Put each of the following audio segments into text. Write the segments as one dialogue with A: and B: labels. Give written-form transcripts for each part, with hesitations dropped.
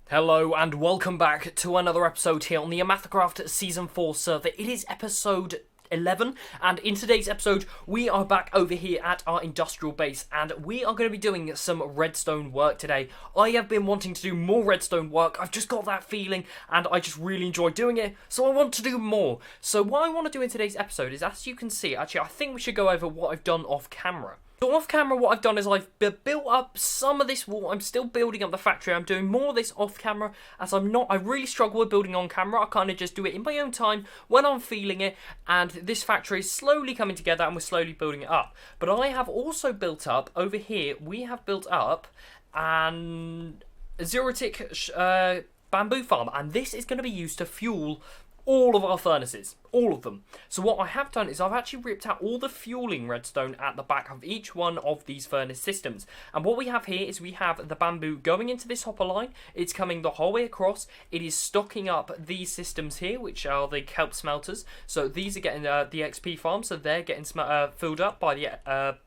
A: Hello and welcome back to another episode here on the OmathaCraft Season 4 server. It is episode 11, and in today's episode we are back over here at our industrial base and we are going to be doing some redstone work today. I have been wanting to do more redstone work. I've just got that feeling and I just really enjoy doing it, so I want to do more. So what I want to do in today's episode is, as you can see, actually I think we should go over what I've done off camera. So off camera, what I've done is I've built up some of this wall. I'm still building up the factory. I'm doing more of this off camera as I really struggle with building on camera. I kind of just do it in my own time when I'm feeling it. And this factory is slowly coming together and we're slowly building it up. But I have also built up, over here, we have built up an Xeritic bamboo farm. And this is going to be used to fuel all of our furnaces, all of them. So what I have done is I've actually ripped out all the fueling redstone at the back of each one of these furnace systems. And what we have here is we have the bamboo going into this hopper line. It's coming the whole way across. It is stocking up these systems here, which are the kelp smelters. So these are getting the XP farm, so they're getting filled up by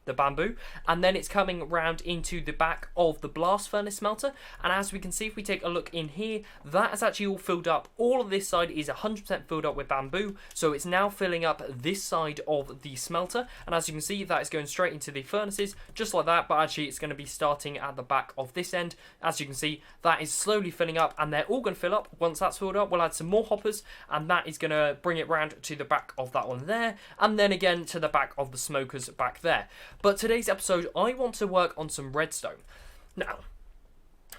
A: the bamboo. And then it's coming around into the back of the blast furnace smelter. And as we can see, if we take a look in here, that is actually all filled up. All of this side is 100% filled up with bamboo, so it's now filling up this side of the smelter, and as you can see, that is going straight into the furnaces just like that. But actually it's going to be starting at the back of this end. As you can see, that is slowly filling up and they're all going to fill up. Once that's filled up, we'll add some more hoppers and that is going to bring it round to the back of that one there, and then again to the back of the smokers back there. But today's episode, I want to work on some redstone. Now,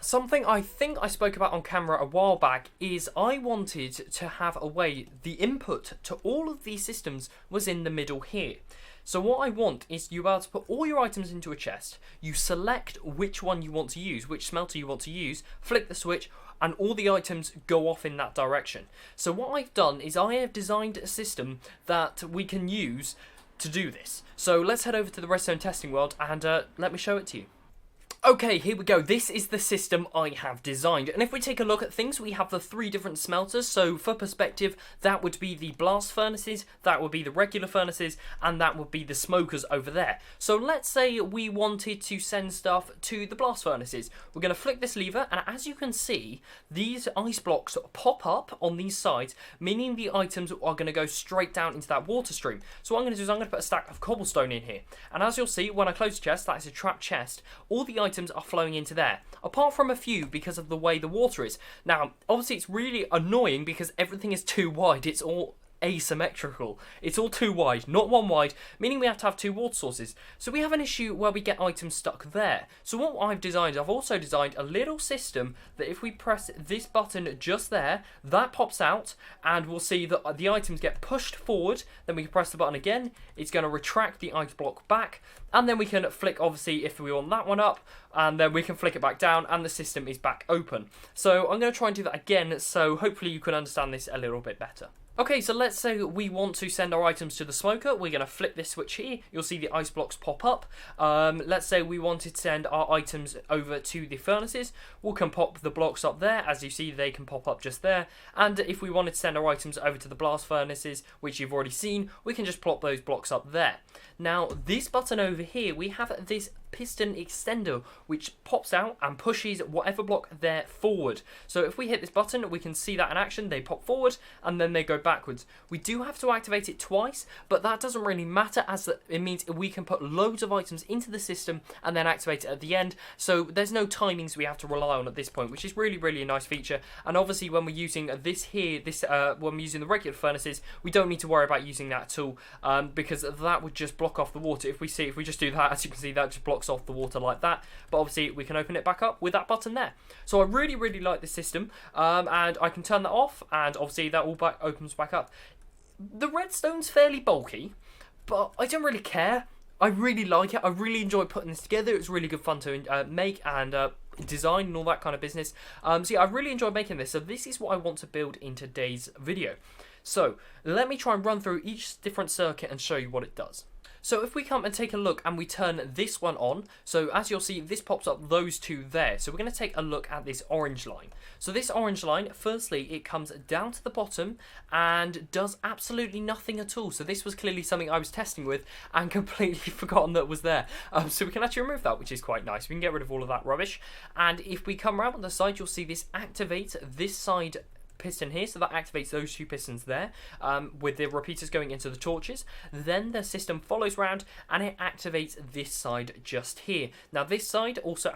A: something I think I spoke about on camera a while back is I wanted to have a way the input to all of these systems was in the middle here. So what I want is you are able to put all your items into a chest, you select which one you want to use, which smelter you want to use, flick the switch, and all the items go off in that direction. So what I've done is I have designed a system that we can use to do this. So let's head over to the redstone testing world and let me show it to you. Okay, here we go. This is the system I have designed. And if we take a look at things, we have the three different smelters. So for perspective, that would be the blast furnaces, that would be the regular furnaces, and that would be the smokers over there. So let's say we wanted to send stuff to the blast furnaces. We're going to flick this lever, and as you can see, these ice blocks pop up on these sides, meaning the items are going to go straight down into that water stream. So what I'm going to do is I'm going to put a stack of cobblestone in here. And as you'll see, when I close the chest, that is a trapped chest, all the items are flowing into there, apart from a few because of the way the water is. Now, obviously it's really annoying because everything is too wide. It's all asymmetrical. It's all too wide, not one wide, meaning we have to have two water sources. So we have an issue where we get items stuck there. So what I've designed, I've also designed a little system that if we press this button just there, that pops out and we'll see that the items get pushed forward. Then we can press the button again, it's going to retract the ice block back, and then we can flick, obviously, if we want that one up, and then we can flick it back down and the system is back open. So I'm going to try and do that again, so hopefully you can understand this a little bit better. Okay, so let's say we want to send our items to the smoker. We're going to flip this switch here. You'll see the ice blocks pop up. Let's say we wanted to send our items over to the furnaces. We can pop the blocks up there. As you see, they can pop up just there. And if we wanted to send our items over to the blast furnaces, which you've already seen, we can just plop those blocks up there. Now, this button over here, we have this piston extender which pops out and pushes whatever block there forward. So if we hit this button, we can see that in action. They pop forward and then they go backwards. We do have to activate it twice, but that doesn't really matter as it means we can put loads of items into the system and then activate it at the end. So there's no timings we have to rely on at this point, which is really a nice feature. And obviously when we're using this here, when we're using the regular furnaces, we don't need to worry about using that at all because that would just block off the water. If we just do that, as you can see, that just blocks off the water like that. But obviously we can open it back up with that button there. So I really like this system, and I can turn that off, and obviously that all opens back up. The redstone's fairly bulky, but I don't really care. I really like it. I really enjoy putting this together. It's really good fun to make and design and all that kind of business. So yeah, I really enjoy making this. So this is what I want to build in today's video. So let me try and run through each different circuit and show you what it does. So if we come and take a look and we turn this one on, so as you'll see, this pops up those two there. So we're going to take a look at this orange line. So this orange line, firstly, it comes down to the bottom and does absolutely nothing at all. So this was clearly something I was testing with and completely forgotten that was there. So we can actually remove that, which is quite nice. We can get rid of all of that rubbish. And if we come around on the side, you'll see this activates this side piston here, so that activates those two pistons there, with the repeaters going into the torches. Then the system follows round and it activates this side just here. Now this side also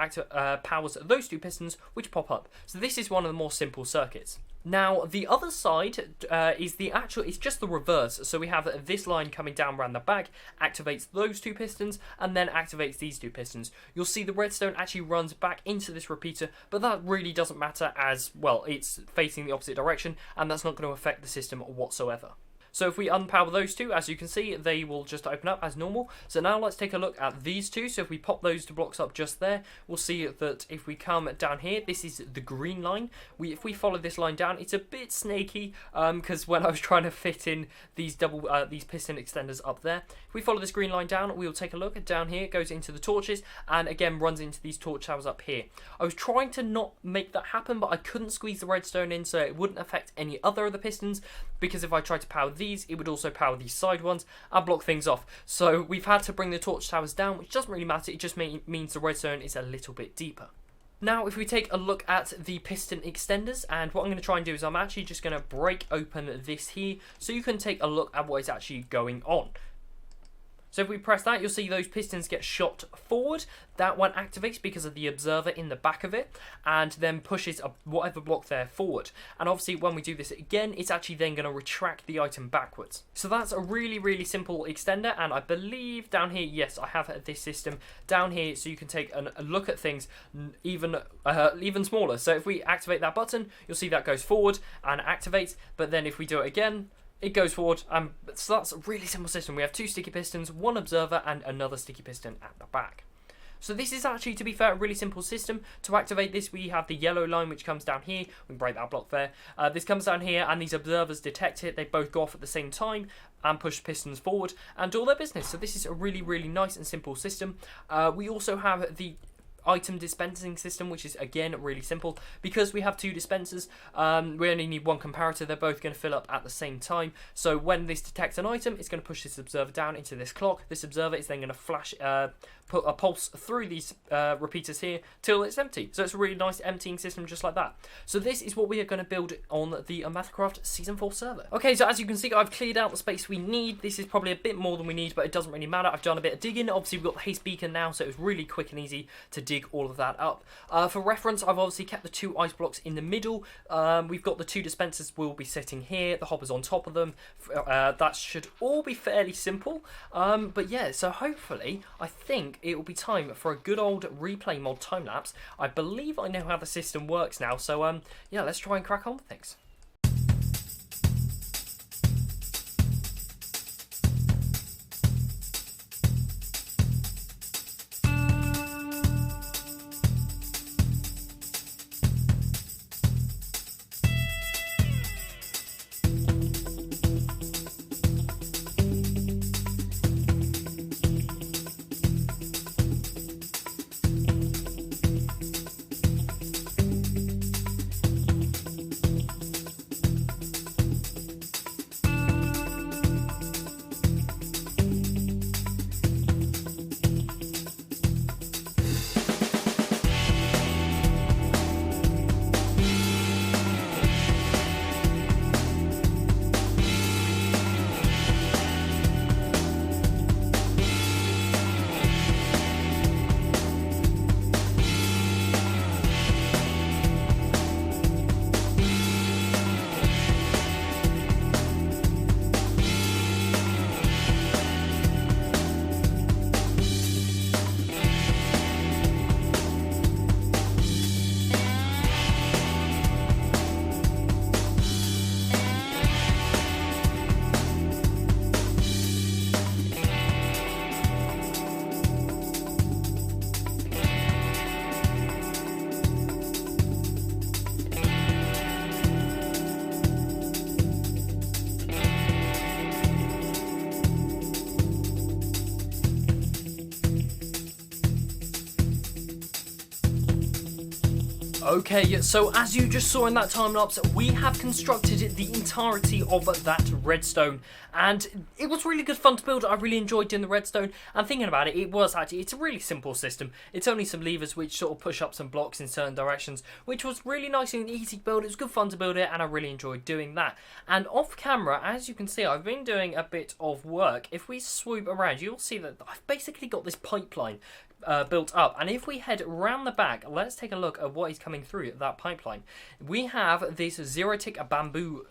A: powers those two pistons which pop up. So this is one of the more simple circuits. Now the other side it's just the reverse. So we have this line coming down around the back, activates those two pistons, and then activates these two pistons. You'll see the redstone actually runs back into this repeater, but that really doesn't matter as, well, it's facing the opposite direction, and that's not going to affect the system whatsoever. So if we unpower those two, as you can see, they will just open up as normal. So now let's take a look at these two. So if we pop those two blocks up just there, we'll see that if we come down here, this is the green line. If we follow this line down, it's a bit snaky because when I was trying to fit in these piston extenders up there, if we follow this green line down, we'll take a look at down here. It goes into the torches and again runs into these torch towers up here. I was trying to not make that happen, but I couldn't squeeze the redstone in so it wouldn't affect any other of the pistons, because if I tried to power these, it would also power these side ones and block things off. So we've had to bring the torch towers down, which doesn't really matter. It just means the redstone is a little bit deeper. Now if we take a look at the piston extenders, and what I'm going to try and do is I'm actually just going to break open this here so you can take a look at what is actually going on. So if we press that, you'll see those pistons get shot forward. That one activates because of the observer in the back of it, and then pushes whatever block there forward. And obviously when we do this again, it's actually then going to retract the item backwards. So that's a really, really simple extender, and I believe down here, yes, I have this system down here so you can take a look at things even smaller. So if we activate that button, you'll see that goes forward and activates, but then if we do it again, it goes forward. So that's a really simple system. We have two sticky pistons, one observer, and another sticky piston at the back. So this is actually, to be fair, a really simple system. To activate this, we have the yellow line which comes down here. We can break that block there. This comes down here and these observers detect it. They both go off at the same time and push pistons forward and do all their business. So this is a really, really nice and simple system. We also have the item dispensing system, which is again really simple. Because we have two dispensers, we only need one comparator. They're both going to fill up at the same time. So when this detects an item, it's going to push this observer down into this clock. This observer is then going to flash, put a pulse through these repeaters here till it's empty. So it's a really nice emptying system just like that. So this is what we are going to build on the OmathaCraft Season 4 server. Okay, so as you can see, I've cleared out the space we need. This is probably a bit more than we need, but it doesn't really matter. I've done a bit of digging. Obviously, we've got the haste beacon now, so it was really quick and easy to dig all of that up. For reference, I've obviously kept the two ice blocks in the middle. We've got the two dispensers will be sitting here. The hopper's on top of them. That should all be fairly simple. But yeah, so hopefully, I think it will be time for a good old replay mod time lapse. I believe I know how the system works now, so yeah, let's try and crack on with things. Okay, so as you just saw in that time lapse, we have constructed the entirety of that redstone, and it was really good fun to build. I really enjoyed doing the redstone, and thinking about it, it's a really simple system. It's only some levers which sort of push up some blocks in certain directions, which was really nice and easy to build. It was good fun to build it, and I really enjoyed doing that. And off camera, as you can see, I've been doing a bit of work. If we swoop around, you'll see that I've basically got this pipeline built up, and if we head round the back, let's take a look at what is coming through that pipeline. We have this zero-tick bamboo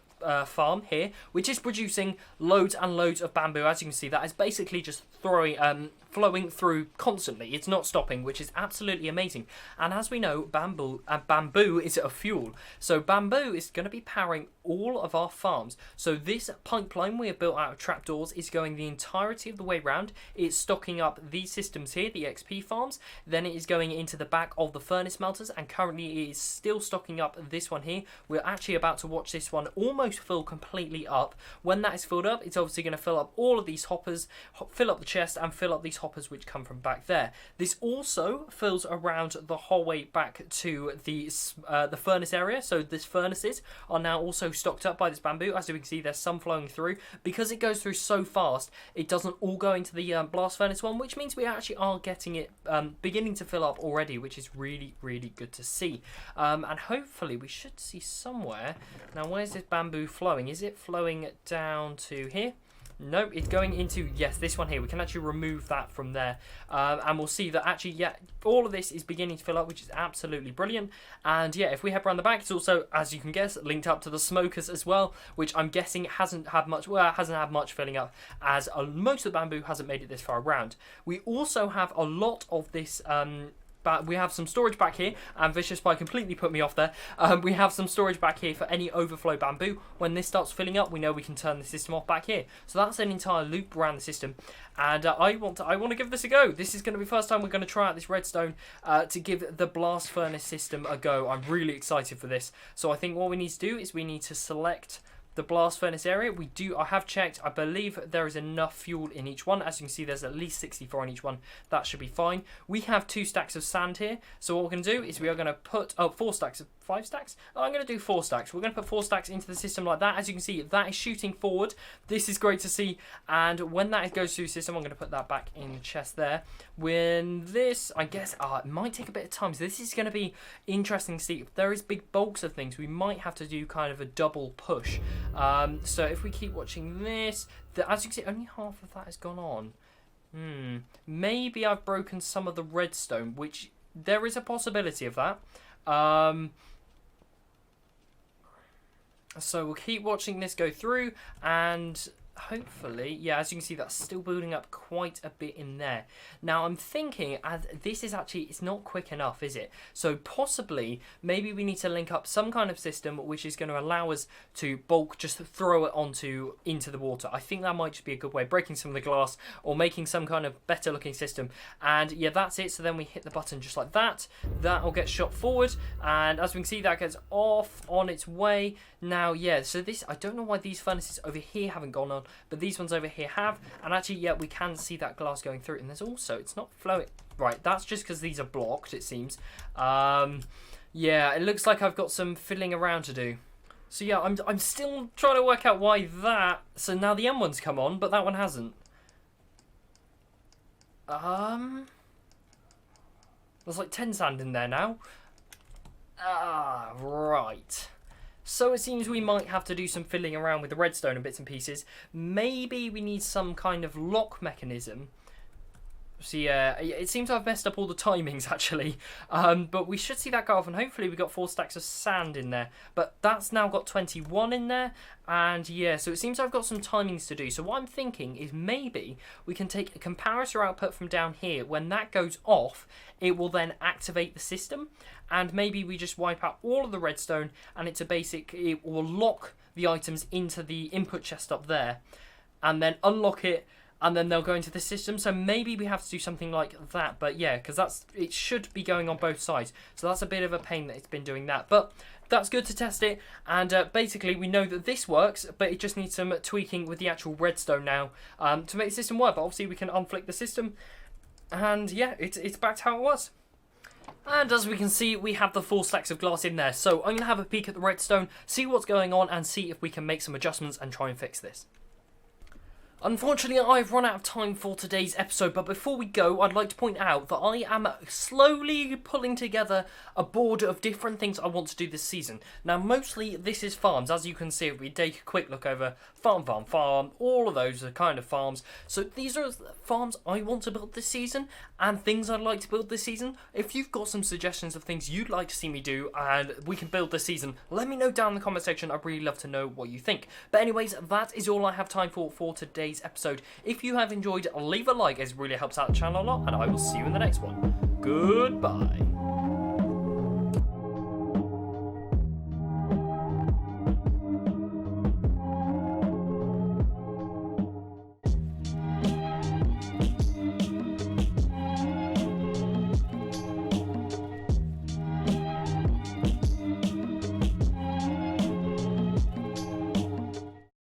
A: farm here, which is producing loads and loads of bamboo. As you can see, that is basically just flowing through constantly. It's not stopping, which is absolutely amazing. And as we know, bamboo is a fuel, so bamboo is going to be powering all of our farms. So this pipeline we have built out of trapdoors is going the entirety of the way round. It's stocking up these systems here, the XP farms, then it is going into the back of the furnace melters, and currently it is still stocking up this one here. We're actually about to watch this one almost fill completely up. When that is filled up, it's obviously going to fill up all of these hoppers, fill up the chest, and fill up these hoppers which come from back there. This also fills around the whole way back to the furnace area, so these furnaces are now also stocked up by this bamboo. As you can see, there's some flowing through. Because it goes through so fast, it doesn't all go into the blast furnace one, which means we actually are getting it beginning to fill up already, which is really, really good to see. And hopefully we should see somewhere. Now, where's this bamboo flowing? Is it flowing down to here? Nope, it's going into, yes, this one here. We can actually remove that from there, and we'll see that actually, yeah, all of this is beginning to fill up, which is absolutely brilliant. And yeah, if we head around the back, it's also, as you can guess, linked up to the smokers as well, which I'm guessing hasn't had much filling up, as most of the bamboo hasn't made it this far around. We also have a lot of this but we have some storage back here, and Vicious Spy completely put me off there. We have some storage back here for any overflow bamboo. When this starts filling up, we know we can turn the system off back here. So that's an entire loop around the system, and I want to give this a go. This is going to be the first time we're going to try out this redstone to give the blast furnace system a go. I'm really excited for this. So I think what we need to do is we need to select the blast furnace area. I have checked, I believe there is enough fuel in each one. As you can see, there's at least 64 on each one. That should be fine. We have 2 stacks of sand here, so what we're going to do is we are going to put 4 stacks of 5 stacks? I'm going to do 4 stacks. We're going to put 4 stacks into the system like that. As you can see, that is shooting forward. This is great to see, and when that goes through the system, I'm going to put that back in the chest there. When this, I guess, it might take a bit of time, so this is going to be interesting to see. If there is big bulks of things, we might have to do kind of a double push. So if we keep watching this, as you can see, only half of that has gone on. Maybe I've broken some of the redstone, which there is a possibility of that. So we'll keep watching this go through, and hopefully, yeah, as you can see, that's still building up quite a bit in there. Now I'm thinking, this is actually, it's not quick enough, is it? So possibly, maybe we need to link up some kind of system which is going to allow us to bulk, just throw it into the water. I think that might just be a good way, breaking some of the glass or making some kind of better looking system. And yeah, that's it. So then we hit the button just like that. That'll get shot forward, and as we can see, that gets off on its way. Now, yeah, so this, I don't know why these furnaces over here haven't gone on, but these ones over here have, and actually, yeah, we can see that glass going through, and there's also, it's not flowing, right, that's just because these are blocked, it seems. Yeah, it looks like I've got some fiddling around to do. So yeah, I'm still trying to work out why that, so now the M one's come on, but that one hasn't. There's like 10 sand in there now. Right. So it seems we might have to do some fiddling around with the redstone and bits and pieces. Maybe we need some kind of lock mechanism. So yeah, it seems I've messed up all the timings actually. But we should see that go off, and hopefully we got 4 stacks of sand in there. But that's now got 21 in there. And yeah, so it seems I've got some timings to do. So what I'm thinking is maybe we can take a comparator output from down here. When that goes off, it will then activate the system. And maybe we just wipe out all of the redstone, and it will lock the items into the input chest up there, and then unlock it, and then they'll go into the system. So maybe we have to do something like that. But yeah, because it should be going on both sides. So that's a bit of a pain that it's been doing that. But that's good to test it, and basically we know that this works, but it just needs some tweaking with the actual redstone now to make the system work. But obviously we can unflick the system, and yeah, it's back to how it was. And as we can see, we have the 4 stacks of glass in there. So I'm going to have a peek at the redstone, see what's going on, and see if we can make some adjustments and try and fix this. Unfortunately, I've run out of time for today's episode, but before we go, I'd like to point out that I am slowly pulling together a board of different things I want to do this season. Now, mostly this is farms. As you can see, if we take a quick look over farm, all of those are kind of farms. So these are farms I want to build this season and things I'd like to build this season. If you've got some suggestions of things you'd like to see me do and we can build this season, let me know down in the comment section. I'd really love to know what you think. But anyways, that is all I have time for today's episode. If you have enjoyed, leave a like, it really helps out the channel a lot, and I will see you in the next one. Goodbye.